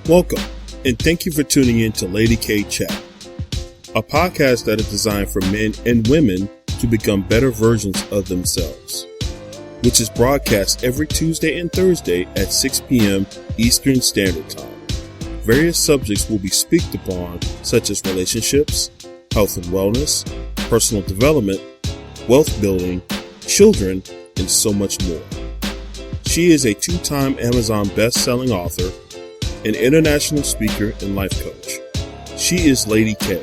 Welcome, and thank you for tuning in to Lady K Chat, a podcast that is designed for men and women to become better versions of themselves, which is broadcast every Tuesday and Thursday at 6 p.m. Eastern Standard Time. Various subjects will be spoken upon, such as relationships, health and wellness, personal development, wealth building, children, and so much more. She is a two-time Amazon best-selling author, an international speaker, and life coach. She is Lady K.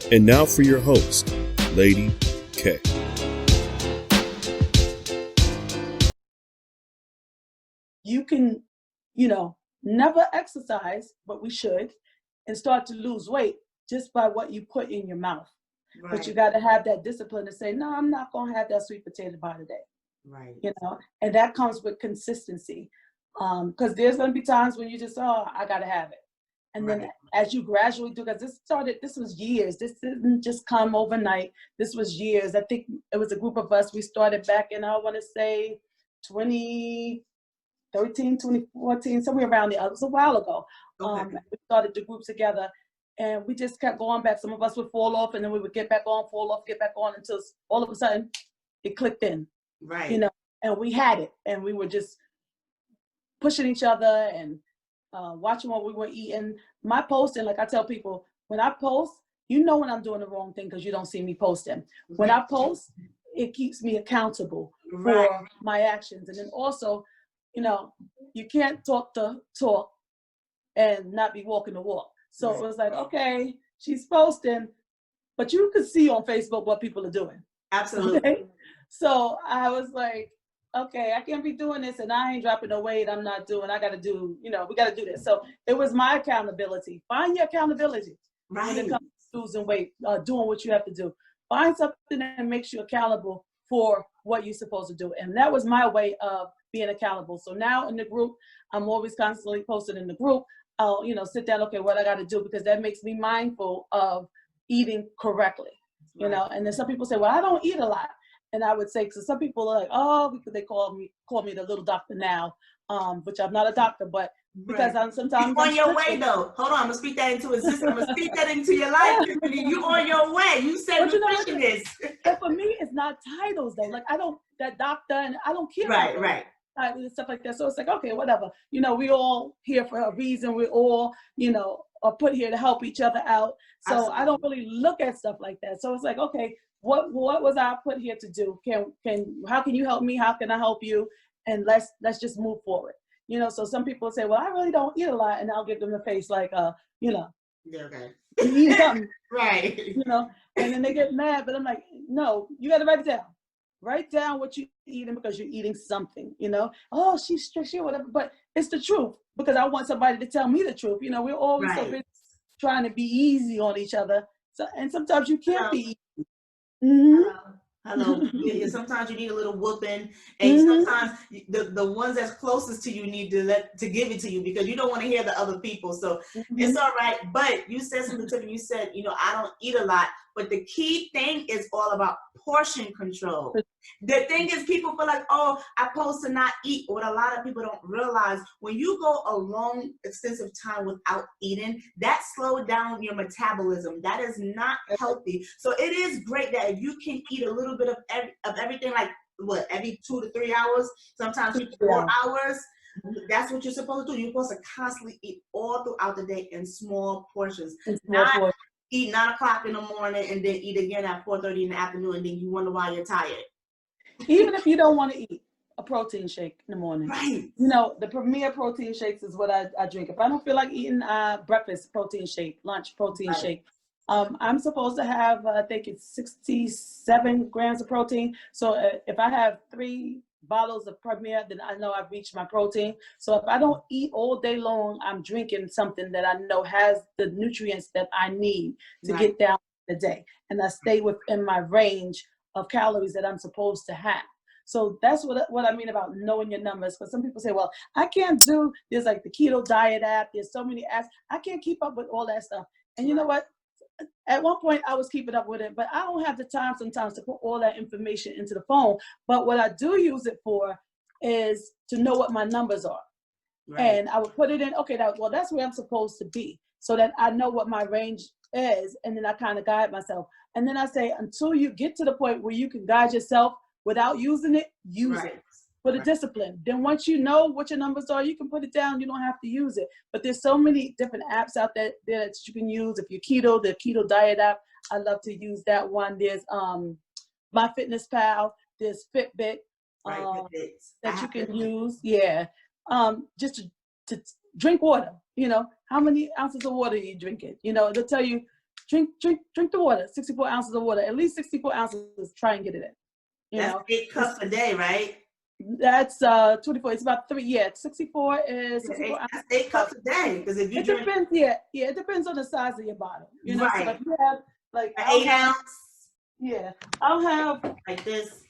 And now for your host, Lady K. You can, never exercise, but we should, and start to lose weight just by what you put in your mouth. Right. But you got to have that discipline to say, no, I'm not going to have that sweet potato pie today. Right. And that comes with consistency. Because there's going to be times when you just, I got to have it. And then as you gradually do, because this was years. This didn't just come overnight. This was years. I think it was a group of us. We started back in, I want to say, 2013, 2014, somewhere around there. It was a while ago. Okay. We started the group together. And we just kept going back. Some of us would fall off, and then we would get back on, fall off, get back on, until all of a sudden it clicked in. Right. And we had it. And we were just pushing each other and watching what we were eating. My posting, like I tell people, when I post, when I'm doing the wrong thing because you don't see me posting. When I post, it keeps me accountable for my actions. And then also, you can't talk the talk and not be walking the walk. So it was like, okay, she's posting, but you can see on Facebook what people are doing. Absolutely. Okay? So I was like, okay, I can't be doing this, and I ain't dropping no weight. I got to do, we got to do this. So it was my accountability. Find your accountability when it comes to losing weight, doing what you have to do. Find something that makes you accountable for what you're supposed to do. And that was my way of being accountable. So now in the group, I'm always constantly posting in the group. I'll, sit down, okay, what I got to do, because that makes me mindful of eating correctly, and then some people say, well, I don't eat a lot. And I would say, so some people are like, because they call me the little doctor now, which I'm not a doctor, but because I'm sometimes you're on your way though. Hold on, I'm gonna speak that into existence. I'm gonna speak that into your life, Tiffany. You on your way. You said nutritionist. But for me, it's not titles though. Like that doctor, and I don't care. Right. And stuff like that. So it's like, okay, whatever. We all here for a reason. We all, are put here to help each other out. So absolutely. I don't really look at stuff like that. So it's like, okay, what was I put here to do? How can you help me? How can I help you? And let's just move forward. So some people say, well, I really don't eat a lot, and I'll give them the face like, yeah, okay. You eat something. Right. And then they get mad, but I'm like, no, you got to write it down. Write down what you're eating, because you're eating something, Oh, she's strict, whatever. But it's the truth, because I want somebody to tell me the truth. We're always so busy trying to be easy on each other. So, and sometimes you can't be easy. Mm-hmm. Hello. Yeah, sometimes you need a little whooping, and sometimes the ones that's closest to you need to give it to you, because you don't want to hear the other people. So it's all right. But you said something to me. You said, I don't eat a lot, but the key thing is all about portion control. The thing is, people feel like, I'm supposed to not eat. What a lot of people don't realize, when you go a long, extensive time without eating, that slows down your metabolism. That is not healthy. So it is great that if you can eat a little bit of everything, like every 2 to 3 hours, sometimes 4 hours. That's what you're supposed to do. You're supposed to constantly eat all throughout the day in small portions. Not eat 9 o'clock in the morning and then eat again at 4:30 in the afternoon, and then you wonder why you're tired. Even if you don't want to eat a protein shake in the morning. Right. The premier protein shakes is what I drink. If I don't feel like eating breakfast protein shake, lunch protein shake, I'm supposed to have, I think it's 67 grams of protein. So if I have 3 bottles of Premier, then I know I've reached my protein. So if I don't eat all day long, I'm drinking something that I know has the nutrients that I need to get down the day. And I stay within my range of calories that I'm supposed to have. So that's what I mean about knowing your numbers. Because some people say, well, I can't there's like the keto diet app. There's so many apps. I can't keep up with all that stuff. And you know what? At one point I was keeping up with it, but I don't have the time sometimes to put all that information into the phone. But what I do use it for is to know what my numbers are. And I would put it in, okay, that's where I'm supposed to be, so that I know what my range is, and then I kind of guide myself. And then I say, until you get to the point where you can guide yourself without using it, use it for the discipline. Then once you know what your numbers are, you can put it down. You don't have to use it. But there's so many different apps out there that you can use. If you're keto, the Keto Diet app, I love to use that one. There's MyFitnessPal, there's Fitbit, that you can use. Yeah. Just to drink water, how many ounces of water are you drinking? They'll tell you, drink the water, 64 ounces of water, at least 64 ounces, try and get it in. That's 8 cups a day, right? That's 24. It's about 3. Yeah, 64 is 64 ounces. That's 8 cups a day. Because if you drink, depends. Yeah, it depends on the size of your bottle. So if you have like an 8 ounce. Yeah, I'll have like this.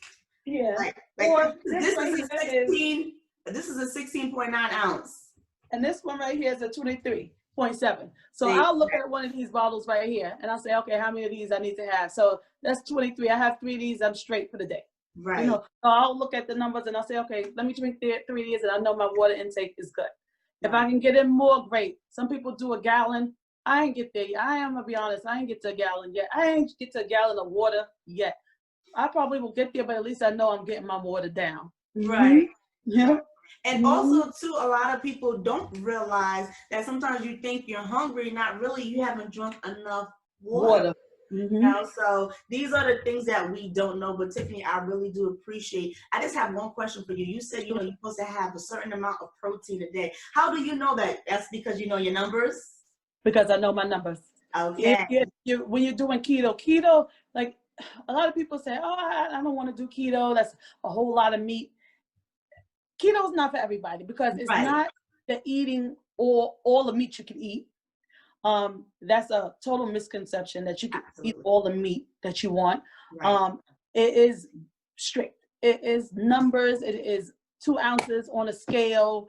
Yeah. Or this is a 16. This is a 16.9 ounce. And this one right here is a 23.7. So I'll look at one of these bottles right here and I'll say, okay, how many of these I need to have? So that's 23. I have 3 of these. I'm straight for the day. Right. So I'll look at the numbers and I'll say, okay, let me drink 3 of these and I know my water intake is good. If I can get in more, great. Some people do a gallon. I ain't get there. I am going to be honest. I ain't get to a gallon yet. I ain't get to a gallon of water yet. I probably will get there, but at least I know I'm getting my water down. Right. Yeah. And also, too, a lot of people don't realize that sometimes you think you're hungry, not really, you haven't drunk enough water. So these are the things that we don't know. But Tiffany, I really do appreciate. I just have one question for you. You said, you're supposed to have a certain amount of protein a day. How do you know that? That's because you know your numbers? Because I know my numbers. Okay. When you're doing keto, like a lot of people say, oh, I don't want to do keto. That's a whole lot of meat. Keto is not for everybody because it's not the eating all the meat you can eat. That's a total misconception that you can eat all the meat that you want. It is strict. It is numbers. It is 2 ounces on a scale.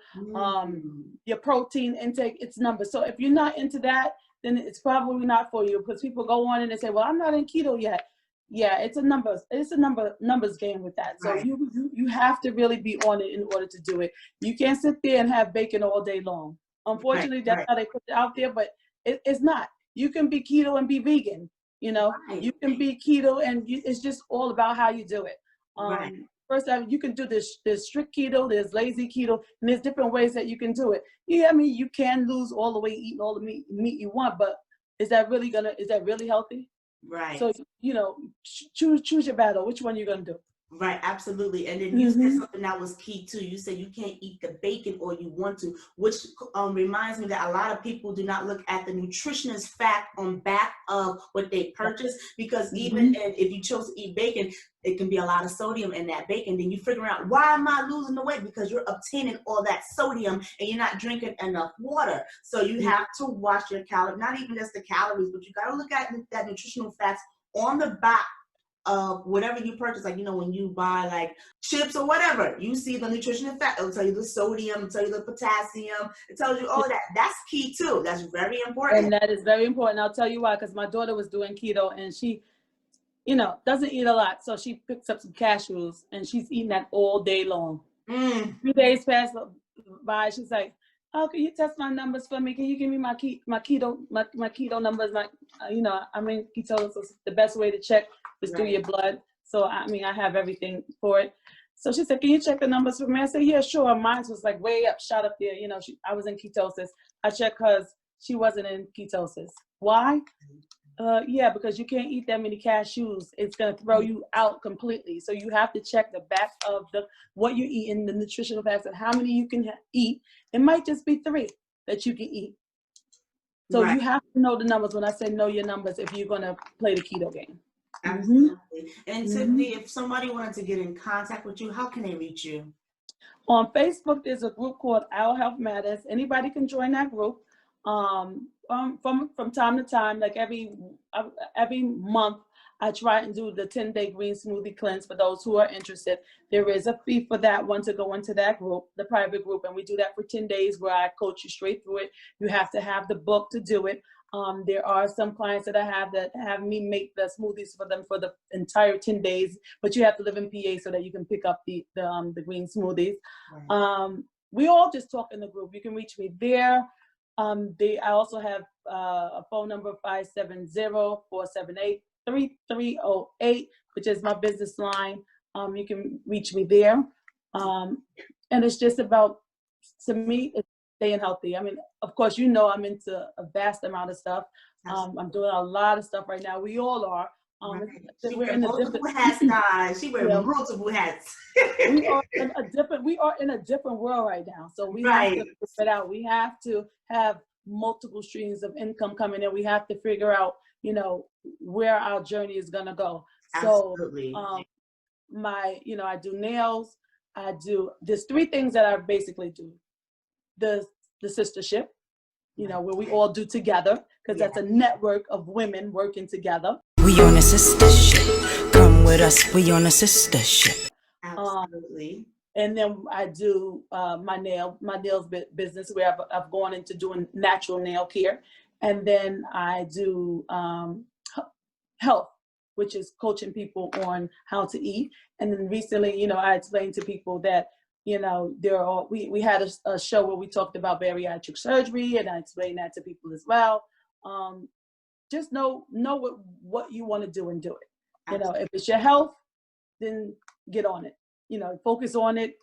Your protein intake, it's numbers. So if you're not into that, then it's probably not for you, because people go on and they say, well, I'm not in keto yet. Yeah, it's a numbers game with that. So you have to really be on it in order to do it. You can't sit there and have bacon all day long. Unfortunately, that's how they put it out there, but it's not. You can be keto and be vegan. You can be keto and it's just all about how you do it. First, you can do this. There's strict keto, there's lazy keto, and there's different ways that you can do it. Yeah, I mean, you can lose all the weight eating all the meat you want, but is that really healthy? Right. So, choose your battle. Which one you're going to do? Right, absolutely. And then you said something that was key too. You said you can't eat the bacon or you want to, which reminds me that a lot of people do not look at the nutritionist fact on back of what they purchase, because even if you chose to eat bacon, it can be a lot of sodium in that bacon. Then you figure out, why am I losing the weight? Because you're obtaining all that sodium and you're not drinking enough water. So you have to watch your calories, not even just the calories, but you got to look at that nutritional facts on the back of whatever you purchase. Like, when you buy like chips or whatever, you see the nutritional fact. It'll tell you the sodium, it'll tell you the potassium, it tells you all of that. That's key too. That's very important. And that is very important. I'll tell you why, because my daughter was doing keto and she, doesn't eat a lot. So she picks up some cashews and she's eating that all day long. 3 days passed by. She's like, oh, can you test my numbers for me? Can you give me my keto numbers? I'm in ketosis. The best way to check is through your blood. So, I have everything for it. So she said, can you check the numbers for me? I said, yeah, sure. Mine was like way up, shot up there. I was in ketosis. I checked because she wasn't in ketosis. Why? Because you can't eat that many cashews. It's going to throw you out completely. So you have to check the back of what you eat in the nutritional facts and how many you can eat. It might just be 3 that you can eat. So you have to know the numbers. When I say know your numbers, if you're going to play the keto game. Absolutely. And Tiffany, if somebody wanted to get in contact with you, how can they reach you? On Facebook, there's a group called Our Health Matters. Anybody can join that group. From time to time, like every month, I try and do the 10-day green smoothie cleanse for those who are interested. There is a fee for that one to go into that group, the private group, and we do that for 10 days where I coach you straight through it. You have to have the book to do it. There are some clients that I have that have me make the smoothies for them for the entire 10 days, but you have to live in PA so that you can pick up the green smoothies. we all just talk in the group. You can reach me there. I also have a phone number, 570-478-3308, which is my business line. You can reach me there. And it's just about, to me, it's staying healthy. I mean, of course, you know, I'm into a vast amount of stuff. I'm doing a lot of stuff right now. We all are. Right. She We're wears in multiple hats, guys. She wears multiple hats. we are in a different world right now. So we have to figure it out. We have to have multiple streams of income coming in. We have to figure out, you know, where our journey is gonna go. Absolutely. So I do nails. There's 3 things that I basically do. The sistership, you know, where we all do together, because that's a network of women working together. We on a sister ship. Come with us. We on a sister ship. Absolutely. And then I do my nails business, where I've gone into doing natural nail care. And then I do health, which is coaching people on how to eat. And then recently, you know, I explained to people that, you know, we had a show where we talked about bariatric surgery, and I explained that to people as well. Just know what you want to do and do it. You know, if it's your health, then get on it. You know, focus on it.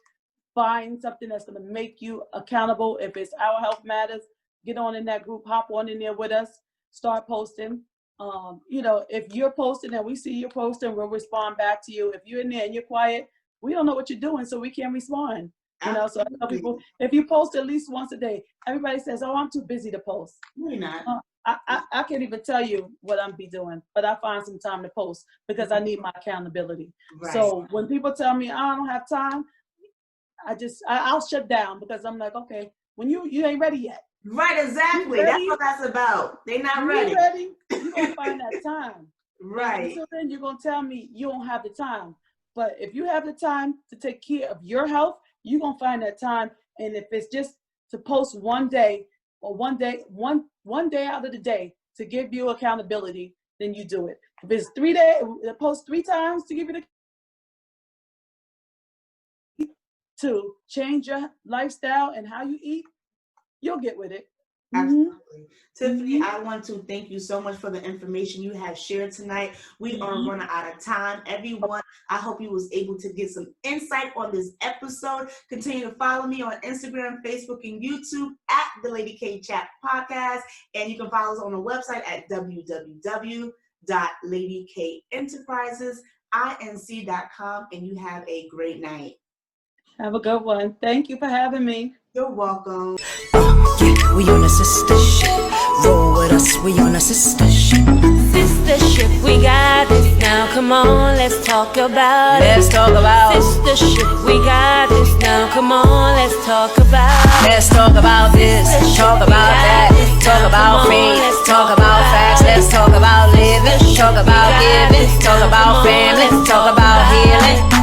Find something that's going to make you accountable. If it's Our Health Matters, get on in that group, hop on in there with us, start posting. You know, if you're posting and we see you posting, we'll respond back to you. If you're in there and you're quiet, we don't know what you're doing, so we can't respond. You know, so I tell people, if you post at least once a day, everybody says, "Oh, I'm too busy to post." No, you're not. I can't even tell you what I'm be doing, but I find some time to post because I need my accountability. Right. So when people tell me I don't have time, I'll shut down, because I'm like, okay, when you ain't ready yet. Right, exactly. That's what that's about. They're not ready. You're gonna find that time. Right. So then you're gonna tell me you don't have the time. But if you have the time to take care of your health, you're gonna find that time. And if it's just to post one day out of the day to give you accountability, then you do it. If it's 3 days, post 3 times to give you to change your lifestyle and how you eat, you'll get with it. Absolutely. Tiffany, I want to thank you so much for the information you have shared tonight. We are running out of time. Everyone, I hope you was able to get some insight on this episode. Continue to follow me on Instagram, Facebook, and YouTube at the Lady K Chat Podcast. And you can follow us on the website at www.ladykenterprisesinc.com. And you have a great night. Have a good one. Thank you for having me. You're welcome. Yeah, we on a sister ship. Roll with us, we on a sister ship. Sister ship, we got this now. Come on, let's talk about it. Let's talk about Sister ship, we got this now. Come on, let's talk about it. Let's talk about this, talk about that, talk about faith, talk about facts. Let's talk about living, talk about giving, talk about family, talk about healing.